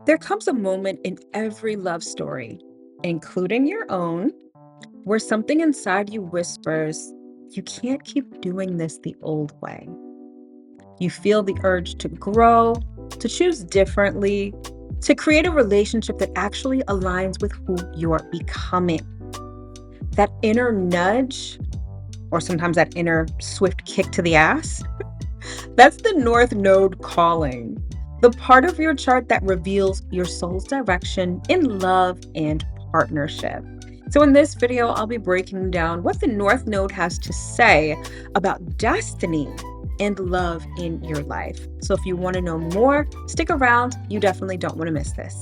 There comes a moment in every love story, including your own, where something inside you whispers, you can't keep doing this the old way. You feel the urge to grow, to choose differently, to create a relationship that actually aligns with who you're becoming. That inner nudge, or sometimes that inner swift kick to the ass, that's the North Node calling, the part of your chart that reveals your soul's direction in love and partnership. So, in this video, I'll be breaking down what the North Node has to say about destiny and love in your life. So, if you want to know more, stick around. You definitely don't want to miss this.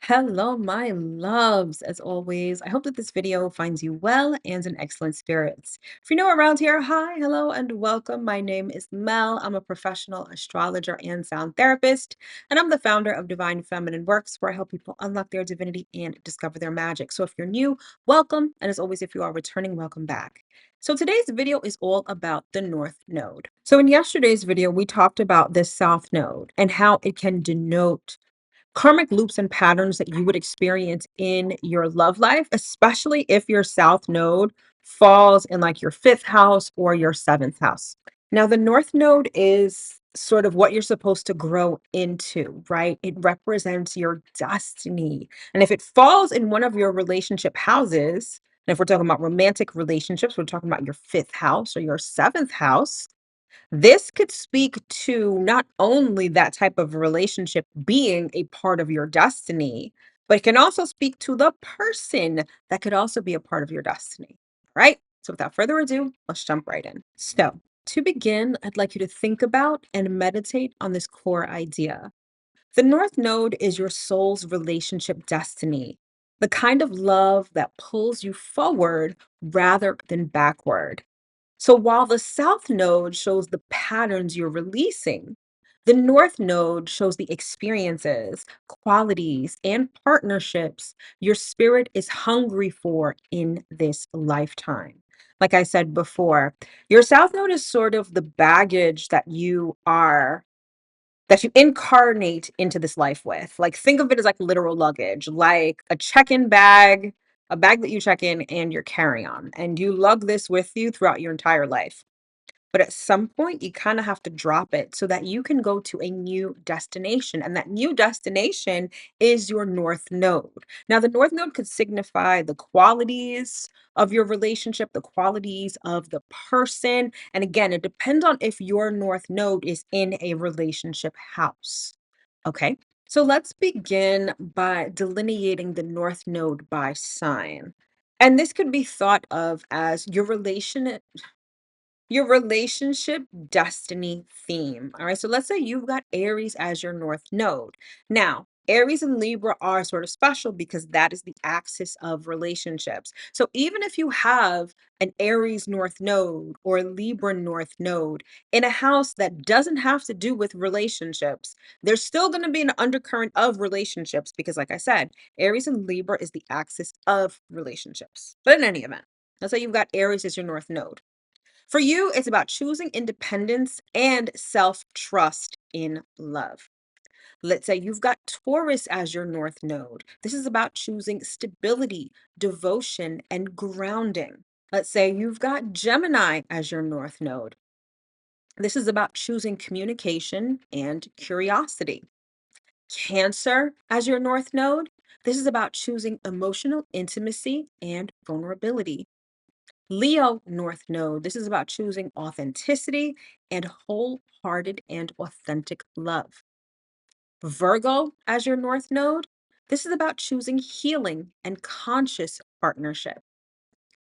Hello, my loves. As always, I hope that this video finds you well and in excellent spirits. If you're new around here, hi, hello, and welcome. My name is Mel. I'm a professional astrologer and sound therapist, and I'm the founder of Divine Feminine Works, where I help people unlock their divinity and discover their magic. So if you're new, welcome. And as always, if you are returning, welcome back. So today's video is all about the North Node. So in yesterday's video, we talked about this South Node and how it can denote karmic loops and patterns that you would experience in your love life, especially if your South Node falls in like your fifth house or your seventh house. Now, the North Node is sort of what you're supposed to grow into, right? It represents your destiny. And if it falls in one of your relationship houses, and if we're talking about romantic relationships, we're talking about your fifth house or your seventh house, this could speak to not only that type of relationship being a part of your destiny, but it can also speak to the person that could also be a part of your destiny, right? So, without further ado, let's jump right in. So, to begin, I'd like you to think about and meditate on this core idea. The North Node is your soul's relationship destiny, the kind of love that pulls you forward rather than backward. So while the South Node shows the patterns you're releasing, the North Node shows the experiences, qualities, and partnerships your spirit is hungry for in this lifetime. Like I said before, your South Node is sort of the baggage that you incarnate into this life with. Like, think of it as like literal luggage, like a check-in bag, a bag that you check in and your carry-on, and you lug this with you throughout your entire life. But at some point, you kind of have to drop it so that you can go to a new destination. And that new destination is your North Node. Now, the North Node could signify the qualities of your relationship, the qualities of the person. And again, it depends on if your North Node is in a relationship house. Okay. So let's begin by delineating the North Node by sign. And this could be thought of as your relationship destiny theme. All right. So let's say you've got Aries as your North Node. Now, Aries and Libra are sort of special because that is the axis of relationships. So even if you have an Aries North Node or a Libra North Node in a house that doesn't have to do with relationships, there's still going to be an undercurrent of relationships because, like I said, Aries and Libra is the axis of relationships. But in any event, let's say you've got Aries as your North Node. For you, it's about choosing independence and self trust in love. Let's say you've got Taurus as your North Node. This is about choosing stability, devotion, and grounding. Let's say you've got Gemini as your North Node. This is about choosing communication and curiosity. Cancer as your North Node. This is about choosing emotional intimacy and vulnerability. Leo North Node. This is about choosing authenticity and wholehearted and authentic love. Virgo as your North Node. This is about choosing healing and conscious partnership.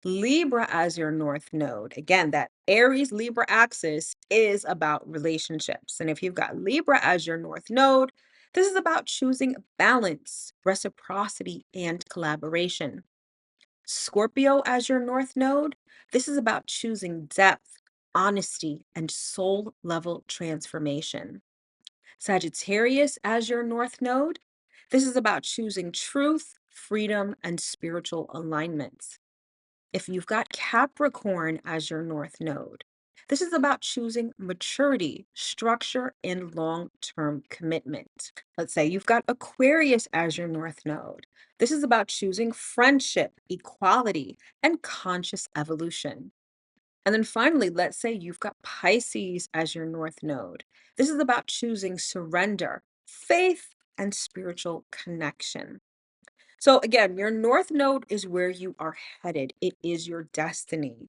Libra as your North Node. Again, that Aries Libra axis is about relationships. And if you've got Libra as your North Node, this is about choosing balance, reciprocity, and collaboration. Scorpio as your North Node, this is about choosing depth, honesty, and soul level transformation. Sagittarius as your North Node. This is about choosing truth, freedom, and spiritual alignments. If you've got Capricorn as your North Node, this is about choosing maturity, structure, and long term commitment. Let's say you've got Aquarius as your North Node. This is about choosing friendship, equality, and conscious evolution. And then finally, let's say you've got Pisces as your North Node. This is about choosing surrender, faith, and spiritual connection. So again, your North Node is where you are headed. It is your destiny.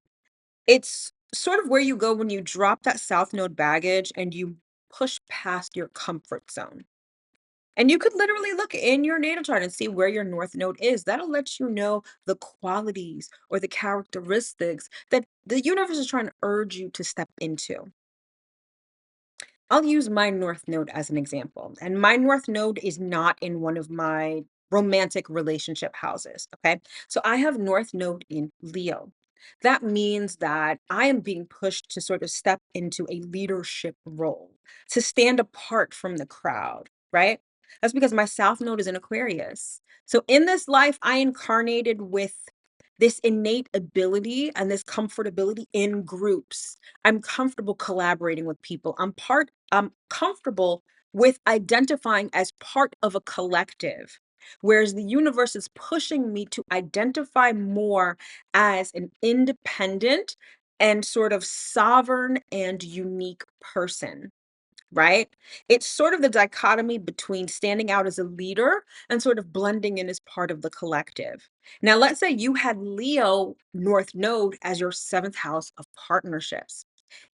It's sort of where you go when you drop that South Node baggage and you push past your comfort zone. And you could literally look in your natal chart and see where your North Node is. That'll let you know the qualities or the characteristics that the universe is trying to urge you to step into. I'll use my North Node as an example. And my North Node is not in one of my romantic relationship houses. Okay. So I have North Node in Leo. That means that I am being pushed to sort of step into a leadership role, to stand apart from the crowd, right? That's because my South Node is in Aquarius. So in this life, I incarnated with this innate ability and this comfortability in groups. I'm comfortable collaborating with people. I'm comfortable with identifying as part of a collective. Whereas the universe is pushing me to identify more as an independent and sort of sovereign and unique person, right? It's sort of the dichotomy between standing out as a leader and sort of blending in as part of the collective. Now, let's say you had Leo North Node as your seventh house of partnerships.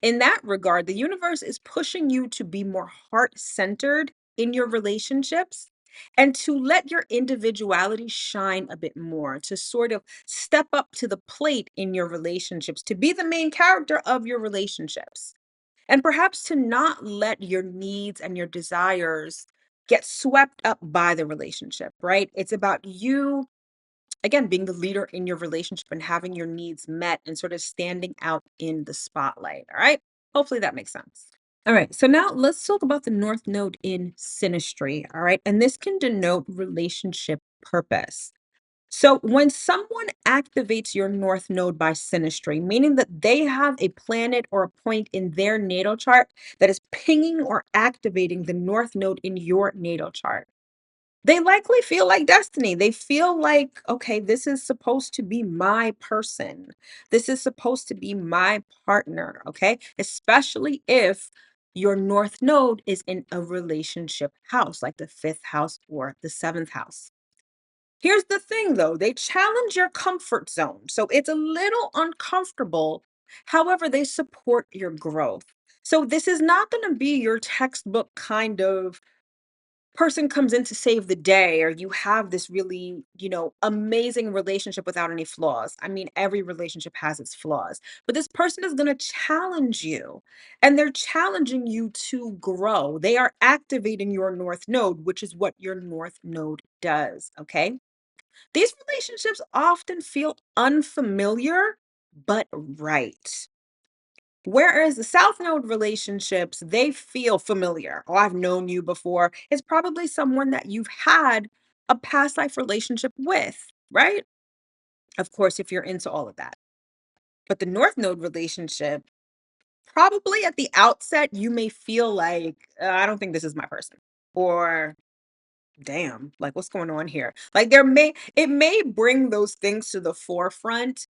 In that regard, the universe is pushing you to be more heart centered in your relationships and to let your individuality shine a bit more, to sort of step up to the plate in your relationships, to be the main character of your relationships. And perhaps to not let your needs and your desires get swept up by the relationship, right? It's about you, again, being the leader in your relationship and having your needs met and sort of standing out in the spotlight. All right. Hopefully that makes sense. All right. So now let's talk about the North Node in synastry. All right. And this can denote relationship purpose. So when someone activates your North Node by synastry, meaning that they have a planet or a point in their natal chart that is pinging or activating the North Node in your natal chart, they likely feel like destiny. They feel like, okay, this is supposed to be my person. This is supposed to be my partner. Okay. Especially if your North Node is in a relationship house, like the fifth house or the seventh house. Here's the thing though, they challenge your comfort zone. So it's a little uncomfortable. However, they support your growth. So this is not going to be your textbook kind of person comes in to save the day, or you have this really, amazing relationship without any flaws. I mean, every relationship has its flaws, but this person is going to challenge you, and they're challenging you to grow. They are activating your North Node, which is what your North Node does. Okay. These relationships often feel unfamiliar, but right. Whereas the South Node relationships, they feel familiar. Oh, I've known you before. It's probably someone that you've had a past life relationship with, right? Of course, if you're into all of that. But the North Node relationship, probably at the outset, you may feel like, I don't think this is my person. Or damn, like what's going on here? Like it may bring those things to the forefront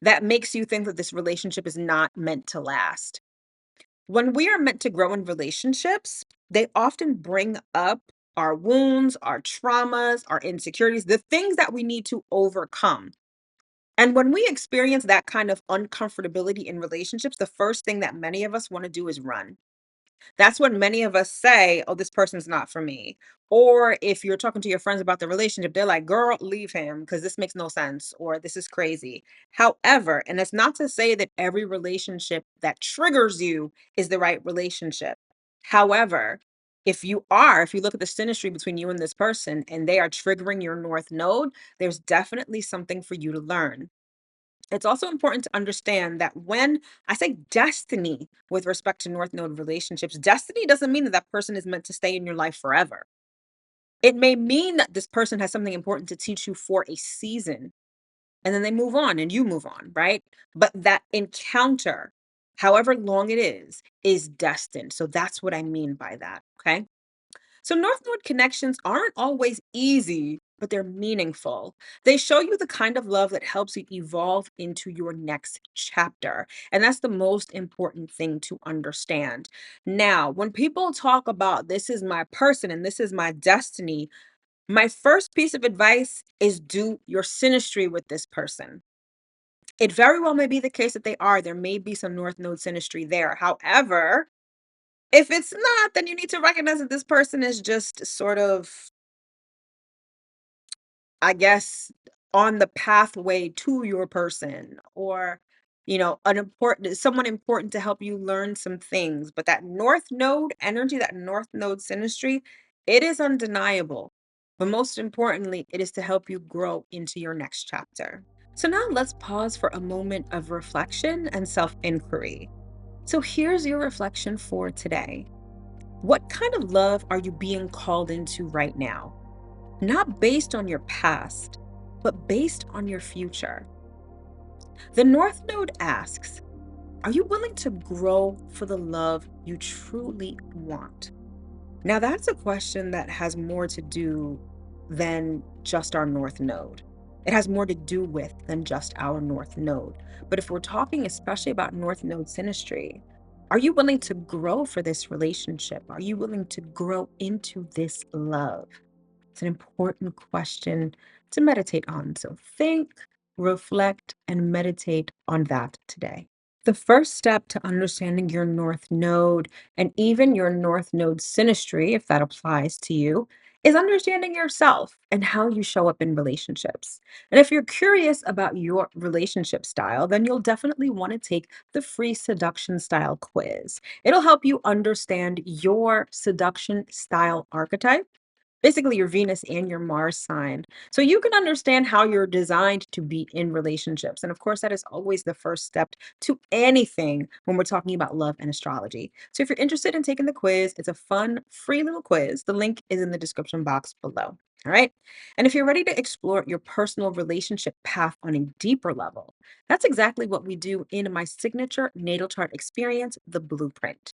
that makes you think that this relationship is not meant to last. When we are meant to grow in relationships, they often bring up our wounds, our traumas, our insecurities, the things that we need to overcome. And when we experience that kind of uncomfortability in relationships, the first thing that many of us want to do is run. That's when many of us say, "Oh, this person's not for me." Or if you're talking to your friends about the relationship, they're like, "Girl, leave him because this makes no sense," or "This is crazy." However, and it's not to say that every relationship that triggers you is the right relationship. However, if you look at the synastry between you and this person and they are triggering your North Node, there's definitely something for you to learn. It's also important to understand that when I say destiny with respect to North Node relationships, destiny doesn't mean that that person is meant to stay in your life forever. It may mean that this person has something important to teach you for a season and then they move on and you move on, right? But that encounter, however long it is destined. So that's what I mean by that. Okay. So North Node connections aren't always easy, but they're meaningful. They show you the kind of love that helps you evolve into your next chapter. And that's the most important thing to understand. Now, when people talk about this is my person and this is my destiny, my first piece of advice is do your synastry with this person. It very well may be the case that they are. There may be some North Node synastry there. However, if it's not, then you need to recognize that this person is just sort of, I guess, on the pathway to your person or, an important someone important to help you learn some things. But that North Node energy, that North Node synastry, it is undeniable. But most importantly, it is to help you grow into your next chapter. So now let's pause for a moment of reflection and self inquiry. So here's your reflection for today. What kind of love are you being called into right now? Not based on your past, but based on your future. The North Node asks, are you willing to grow for the love you truly want? Now, that's a question that has more to do than just our North Node. It has more to do with than just our North Node. But if we're talking especially about North Node synastry, are you willing to grow for this relationship? Are you willing to grow into this love? It's an important question to meditate on. So think, reflect, and meditate on that today. The first step to understanding your North Node and even your North Node synastry, if that applies to you, is understanding yourself and how you show up in relationships. And if you're curious about your relationship style, then you'll definitely want to take the free seduction style quiz. It'll help you understand your seduction style archetype, basically your Venus and your Mars sign. So you can understand how you're designed to be in relationships. And of course, that is always the first step to anything when we're talking about love and astrology. So if you're interested in taking the quiz, it's a fun, free little quiz. The link is in the description box below. All right. And if you're ready to explore your personal relationship path on a deeper level, that's exactly what we do in my signature natal chart experience, the blueprint.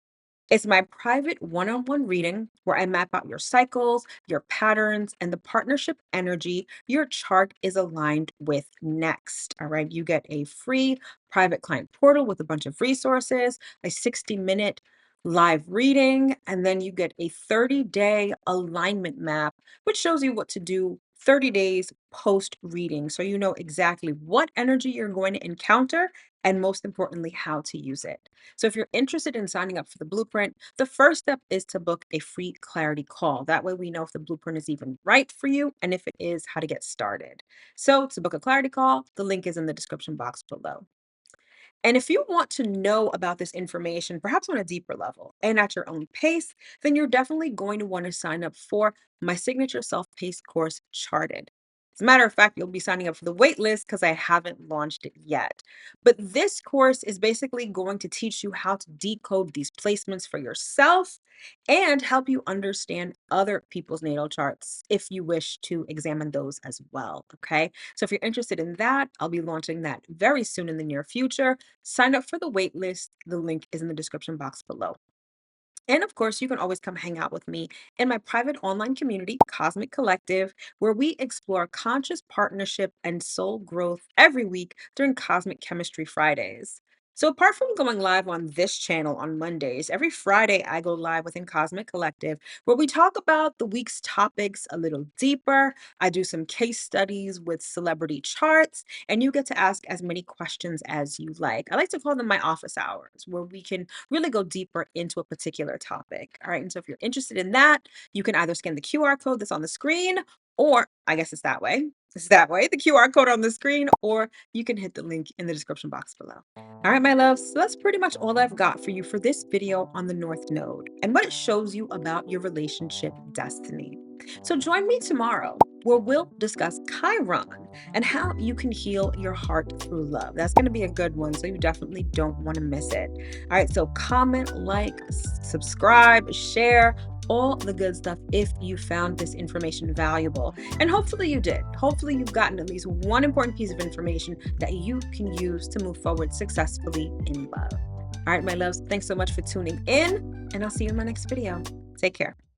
It's my private one on one reading where I map out your cycles, your patterns, and the partnership energy your chart is aligned with next. All right. You get a free private client portal with a bunch of resources, a 60-minute live reading, and then you get a 30-day alignment map, which shows you what to do 30 days post reading. So you know exactly what energy you're going to encounter and most importantly, how to use it. So if you're interested in signing up for the blueprint, the first step is to book a free clarity call. That way we know if the blueprint is even right for you and if it is, how to get started. So to book a clarity call, the link is in the description box below. And if you want to know about this information, perhaps on a deeper level and at your own pace, then you're definitely going to want to sign up for my signature self paced course, Charted. As a matter of fact, you'll be signing up for the wait list because I haven't launched it yet. But this course is basically going to teach you how to decode these placements for yourself and help you understand other people's natal charts if you wish to examine those as well. Okay. So if you're interested in that, I'll be launching that very soon in the near future. Sign up for the wait list. The link is in the description box below. And of course, you can always come hang out with me in my private online community, Cosmic Collective, where we explore conscious partnership and soul growth every week during Cosmic Chemistry Fridays. So, apart from going live on this channel on Mondays, every Friday I go live within Cosmic Collective where we talk about the week's topics a little deeper. I do some case studies with celebrity charts, and you get to ask as many questions as you like. I like to call them my office hours, where we can really go deeper into a particular topic. All right. And so if you're interested in that, you can either scan the QR code that's on the screen, or I guess it's that way. It's that way, the QR code on the screen, or you can hit the link in the description box below. All right, my loves, so that's pretty much all I've got for you for this video on the North Node and what it shows you about your relationship destiny. So join me tomorrow where we'll discuss Chiron and how you can heal your heart through love. That's going to be a good one, so you definitely don't want to miss it. All right, so comment, like, subscribe, share, all the good stuff if you found this information valuable. And hopefully you did. Hopefully you've gotten at least one important piece of information that you can use to move forward successfully in love. All right, my loves, thanks so much for tuning in, and I'll see you in my next video. Take care.